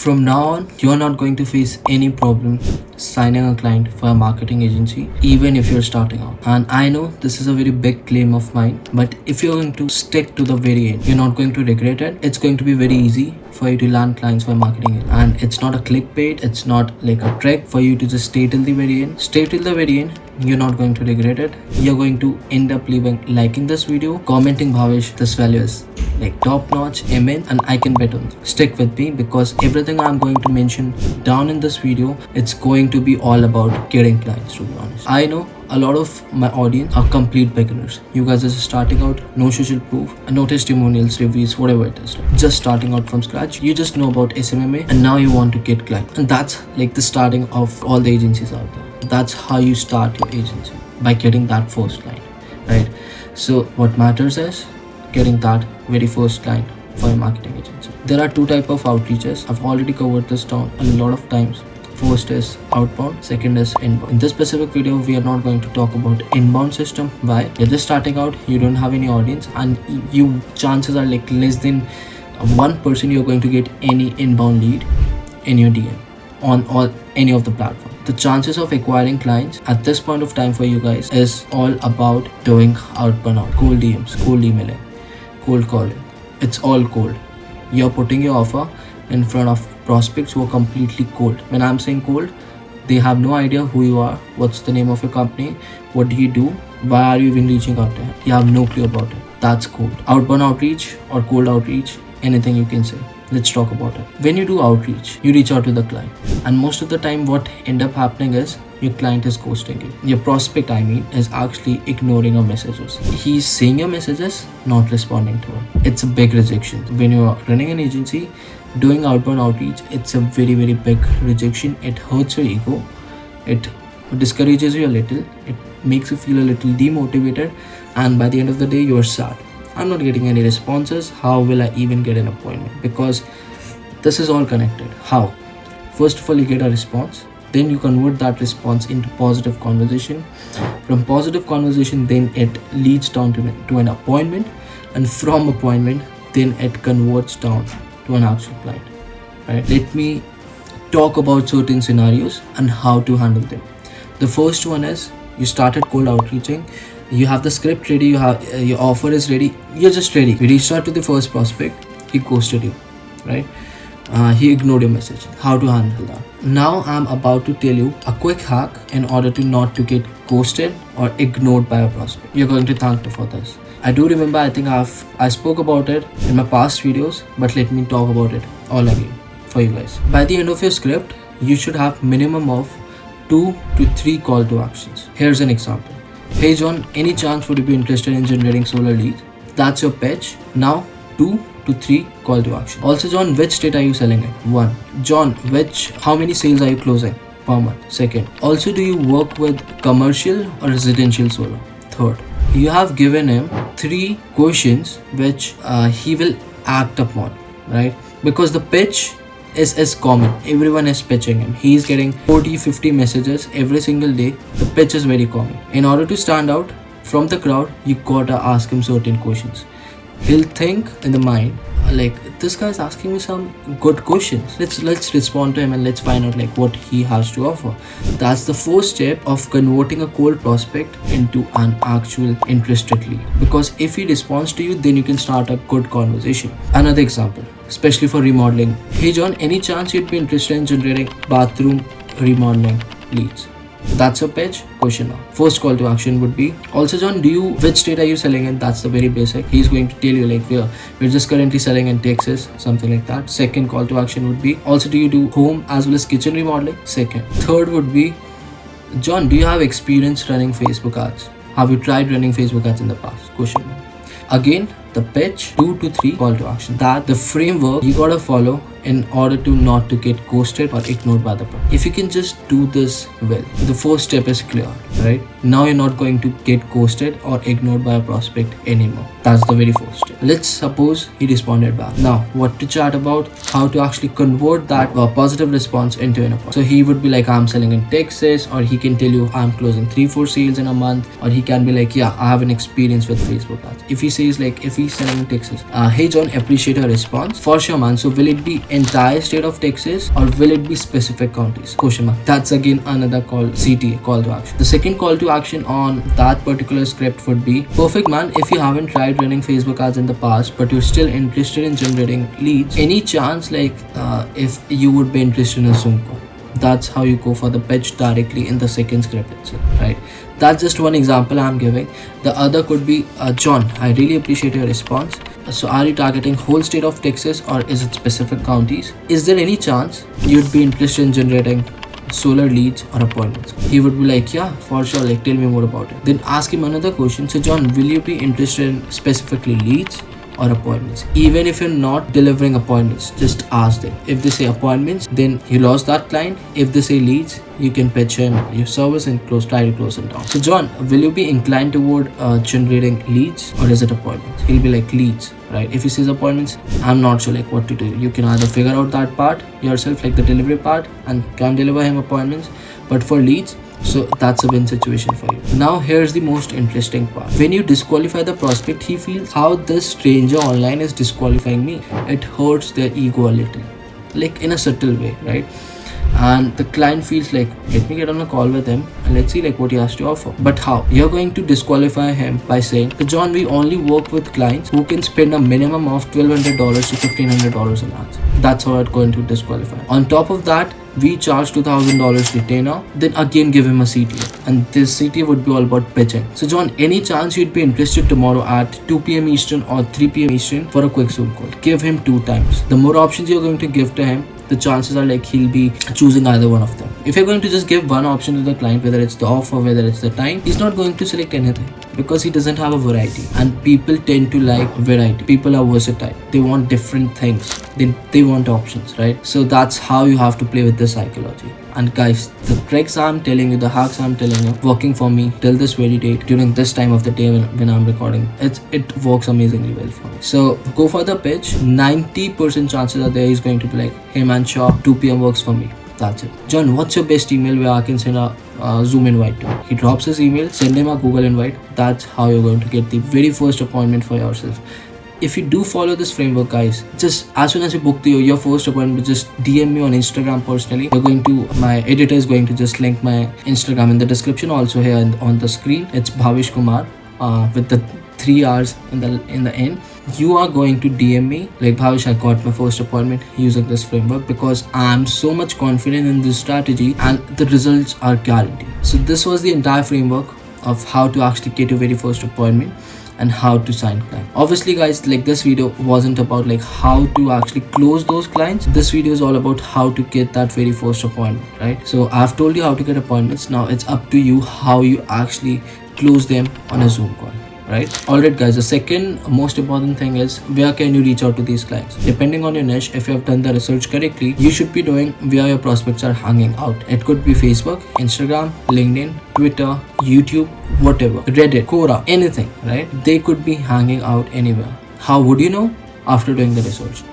From now on, you're not going to face any problem signing a client for a marketing agency, even if you're starting out. And I know this is a very big claim of mine, but if you're going to stick to the very end, you're not going to regret it. It's going to be very easy for you to land clients for marketing, and it's not a clickbait. It's not like a trick for you to just stay till the very end. Stay till the very end. You're not going to regret it. You're going to end up liking this video, commenting Bhavesh, this value is like top notch, amen, and I can bet on it. Stick with me, because everything I'm going to mention down in this video, it's going to be all about getting clients, to be honest. I know a lot of my audience are complete beginners. You guys are just starting out, no social proof, no testimonials, reviews, whatever it is, right? Just starting out from scratch. You just know about SMMA and now you want to get clients. And that's like the starting of all the agencies out there. That's how you start your agency, by getting that first client, right? So what matters is getting that very first client for a marketing agency. There are two types of outreaches. I've already covered this down a lot of times. First is outbound, second is inbound. In this specific video, we are not going to talk about inbound system. Why? You're just starting out, you don't have any audience, and you chances are like less than 1% you're going to get any inbound lead in your DM on any of the platforms. The chances of acquiring clients at this point of time for you guys is all about doing outbound out, cold DMs, cold emailing, cold calling. It's all cold. You're putting your offer in front of prospects who are completely cold. When I'm saying cold, they have no idea who you are, what's the name of your company, what do you do, why are you even reaching out to him. You have no clue about it. That's cold. Outbound outreach or cold outreach, anything you can say. Let's talk about it. When you do outreach, you reach out to the client, and most of the time what end up happening is your client is ghosting you. Your prospect, is actually ignoring your messages. He's seeing your messages, not responding to it. It's a big rejection. When you're running an agency, doing outbound outreach, it's a very, very big rejection. It hurts your ego. It discourages you a little. It makes you feel a little demotivated, and by the end of the day, you're sad. I'm not getting any responses. How will I even get an appointment? Because this is all connected. How? First of all, you get a response. Then you convert that response into positive conversation. From positive conversation, then it leads down to an appointment. And from appointment, then it converts down to an actual client. Right? Let me talk about certain scenarios and how to handle them. The first one is, you started cold outreaching. You have the script ready, you have your offer is ready, you're just ready. You reached out to the first prospect, he ghosted you, right? He ignored your message. How to handle that? Now I'm about to tell you a quick hack in order to not to get ghosted or ignored by a prospect. You're going to thank me for this. I do remember, I think I spoke about it in my past videos, but let me talk about it all again for you guys. By the end of your script, you should have minimum of 2 to 3 call to actions. Here's an example. Hey John, any chance would you be interested in generating solar leads? That's your pitch. Now 2 to 3 call to action. Also, John, which state are you selling in? 1. John, how many sales are you closing per month? 2nd. Also, do you work with commercial or residential solar? 3rd. You have given him 3 questions which he will act upon, right? Because the pitch is common. Everyone is pitching him. He's getting 40-50 messages every single day. The pitch is very common. In order to stand out from the crowd, you gotta ask him certain questions. He'll think in the mind, like, this guy's asking me some good questions. Let's respond to him and let's find out like what he has to offer. That's the first step of converting a cold prospect into an actual interested lead. Because if he responds to you, then you can start a good conversation. Another example, especially for remodeling. Hey John, any chance you'd be interested in generating bathroom remodeling leads? That's a pitch? Question mark. First call to action would be, also John, which state are you selling in? That's the very basic. He's going to tell you like, we're just currently selling in Texas, something like that. Second call to action would be, also do you do home as well as kitchen remodeling? Second. Third would be, John, do you have experience running Facebook ads? Have you tried running Facebook ads in the past? Question mark. Again, the pitch, 2 to 3 call to action. That the framework you gotta follow in order to not to get ghosted or ignored by the person. If you can just do this well, the first step is clear, right? Now you're not going to get ghosted or ignored by a prospect anymore. That's the very first step. Let's suppose he responded back. Now, what to chat about? How to actually convert that positive response into an appointment. So he would be like, I'm selling in Texas, or he can tell you I'm closing 3-4 sales in a month, or he can be like, yeah, I have an experience with Facebook ads. If he says like, if he's selling in Texas, hey John, appreciate your response. For sure, man. So will it be entire state of Texas or will it be specific counties? Question mark. That's again another CTA, call to action. The second call to action on that particular script would be, perfect man, if you haven't tried running Facebook ads in the past but you're still interested in generating leads, any chance if you would be interested in a Zoom call? That's how you go for the pitch directly in the second script itself, right? That's just one example I'm giving. The other could be, John, I really appreciate your response. So are you targeting whole state of Texas or is it specific counties? Is there any chance you'd be interested in generating solar leads or appointments? He would be like, yeah, for sure, like tell me more about it. Then ask him another question. So John, will you be interested in specifically leads or appointments? Even if you're not delivering appointments, just ask them. If they say appointments, then you lost that client. If they say leads, you can pitch him your service and try to close it down. So John, will you be inclined toward generating leads or is it appointments? He'll be like leads, right? If he says appointments, I'm not sure like what to do. You can either figure out that part yourself, like the delivery part, and can deliver him appointments. But for leads, so that's a win situation for you. Now here's the most interesting part. When you disqualify the prospect, he feels how this stranger online is disqualifying me. It hurts their ego a little, like in a subtle way, right? And the client feels like, let me get on a call with him and let's see like what he has to offer. But how? You're going to disqualify him by saying, John, we only work with clients who can spend a minimum of $1,200 to $1,500 a month. That's how it's going to disqualify. On top of that, we charge $2,000 retainer, then again give him a CTA, and this CTA would be all about pitching. So John, any chance you'd be interested tomorrow at 2 p.m. Eastern or 3 p.m. Eastern for a quick Zoom call? Give him 2 times. The more options you're going to give to him, the chances are like he'll be choosing either one of them. If you're going to just give one option to the client, whether it's the offer, whether it's the time, he's not going to select anything because he doesn't have a variety. And people tend to like variety. People are versatile. They want different things. They want options, right? So that's how you have to play with the psychology. And guys, the tricks I'm telling you, the hacks I'm telling you, working for me till this very date, during this time of the day when I'm recording, it works amazingly well for me. So go for the pitch. 90% chances are there he's going to be like, hey man, sure, 2 p.m. works for me. That's it. John, what's your best email where I can send a Zoom invite to? He drops his email, send him a Google invite. That's how you're going to get the very first appointment for yourself. If you do follow this framework, guys, just as soon as you book your first appointment, just DM me on Instagram personally. My editor is going to just link my Instagram in the description, also here on the screen. It's Bhavesh Kumar with the 3 R's in the end. You are going to DM me like, Bhavesh, I got my first appointment using this framework because I'm so much confident in this strategy and the results are guaranteed. So this was the entire framework of how to actually get your very first appointment and how to sign clients. Obviously guys, like this video wasn't about like how to actually close those clients. This video is all about how to get that very first appointment, right? So I've told you how to get appointments. Now it's up to you how you actually close them on a Zoom call, right? Alright guys, the second most important thing is, where can you reach out to these clients? Depending on your niche, if you have done the research correctly, you should be knowing where your prospects are hanging out. It could be Facebook, Instagram, LinkedIn, Twitter, YouTube, whatever, Reddit, Quora, anything, right? They could be hanging out anywhere. How would you know? After doing the research.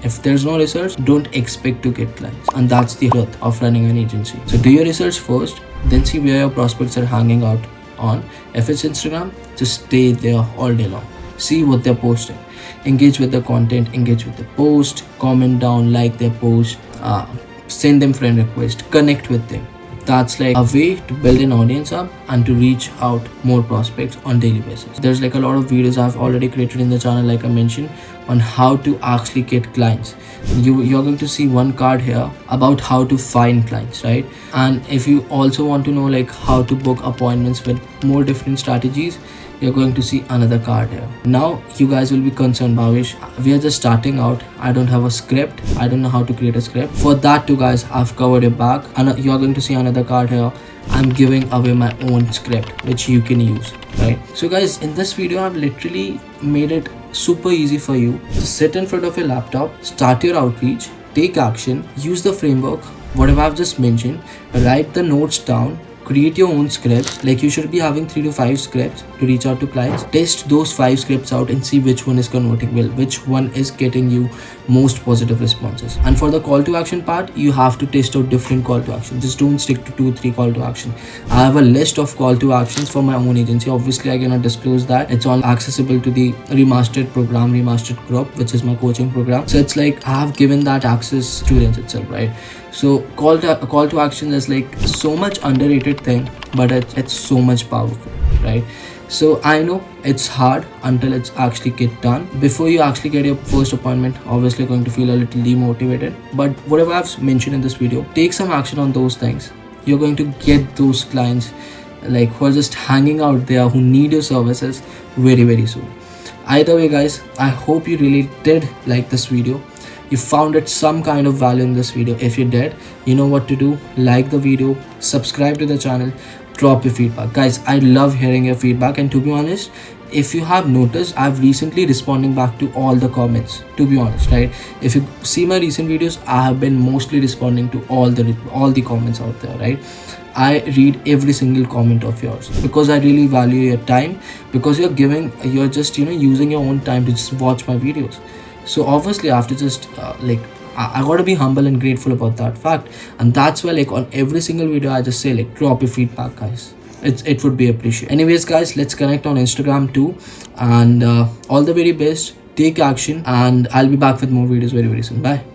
If there's no research, don't expect to get clients. And that's the truth of running an agency. So do your research first, then see where your prospects are hanging out on. If it's Instagram, just stay there all day long. See what they're posting. Engage with the content, engage with the post, comment down, like their post, send them friend request, connect with them. That's like a way to build an audience up and to reach out more prospects on daily basis. There's like a lot of videos I've already created in the channel, like I mentioned, on how to actually get clients. You're going to see one card here about how to find clients, right? And if you also want to know like how to book appointments with more different strategies, you're going to see another card here. Now you guys will be concerned, Bhavesh, we are just starting out. I don't have a script. I don't know how to create a script. For that too guys, I've covered your back. And you're going to see another card here. I'm giving away my own script which you can use, right? So guys, in this video I've literally made it super easy for you to sit in front of your laptop, start your outreach, take action, use the framework, whatever I've just mentioned, write the notes down, create your own scripts. Like you should be having 3 to 5 scripts to reach out to clients. Test those 5 scripts out and see which one is converting well, which one is getting you most positive responses. And for the call to action part, you have to test out different call to action. Just don't stick to 2-3 call to action. I have a list of call to actions for my own agency. Obviously I cannot disclose that. It's all accessible to the remastered program, remastered group, which is my coaching program. So it's like I have given that access to students itself, right? So call to action is like so much underrated thing, but it's so much powerful, right? So I know it's hard until it's actually get done. Before you actually get your first appointment, obviously you're going to feel a little demotivated, but whatever I've mentioned in this video, take some action on those things. You're going to get those clients like who are just hanging out there, who need your services very, very soon. Either way guys, I hope you really did like this video. You found it some kind of value in this video. If you did, you know what to do. Like the video, subscribe to the channel, drop your feedback. Guys, I love hearing your feedback, and to be honest, if you have noticed, I've recently responding back to all the comments, to be honest, right? If you see my recent videos, I have been mostly responding to all the comments out there, right? I read every single comment of yours because I really value your time, because you're just using your own time to just watch my videos. So obviously I have to just I gotta be humble and grateful about that fact. And that's why like on every single video I just say like drop your feedback guys. It would be appreciated. Anyways guys, let's connect on Instagram too, and all the very best. Take action, and I'll be back with more videos very, very soon. Bye.